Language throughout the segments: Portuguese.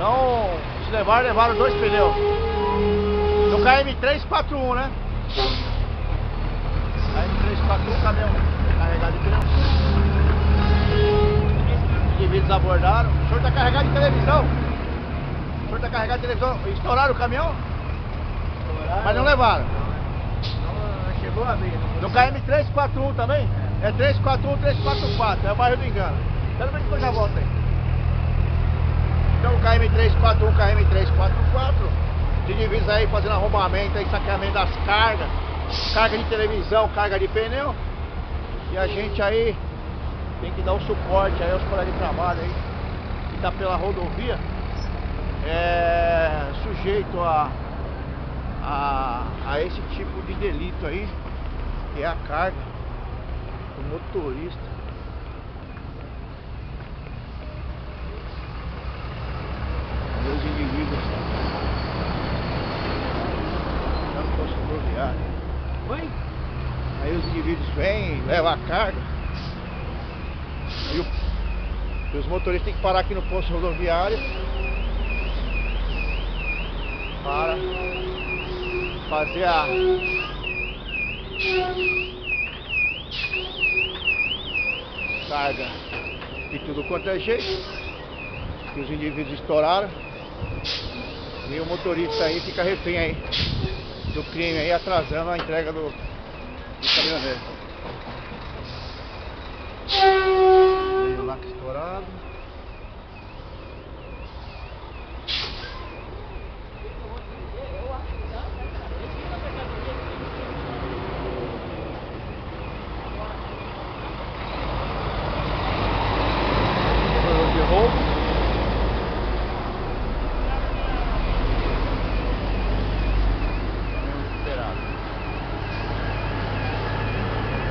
Então, se levaram dois pneus. No KM341, né? KM341, caminhão carregado de pneu. Os indivíduos abordaram. O senhor tá carregado de televisão. O senhor tá carregado de televisão. Estouraram o caminhão? Estouraram. Mas não levaram. Não chegou a ver. No KM341 também? É 341, 344. É o bairro do Engano. Pelo menos depois já volta aí. Então o KM341, KM344, de divisa aí fazendo arrombamento aí, saqueamento das cargas, carga de televisão, carga de pneu. E a gente aí tem que dar o suporte aí aos colegas de trabalho aí, que tá pela rodovia, sujeito a esse tipo de delito aí, que é a carga do motorista. Os indivíduos já no posto rodoviário. Oi? Aí os indivíduos vêm, levam a carga. E os motoristas têm que parar aqui no posto rodoviário para fazer a carga de tudo quanto é jeito. Que os indivíduos estouraram. E o motorista aí fica refém aí do crime aí, atrasando a entrega do caminhoneiro. Veio lá que estourado. De roubo.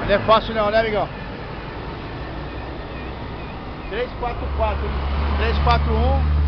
Não é fácil não, né, amigão? 344, 341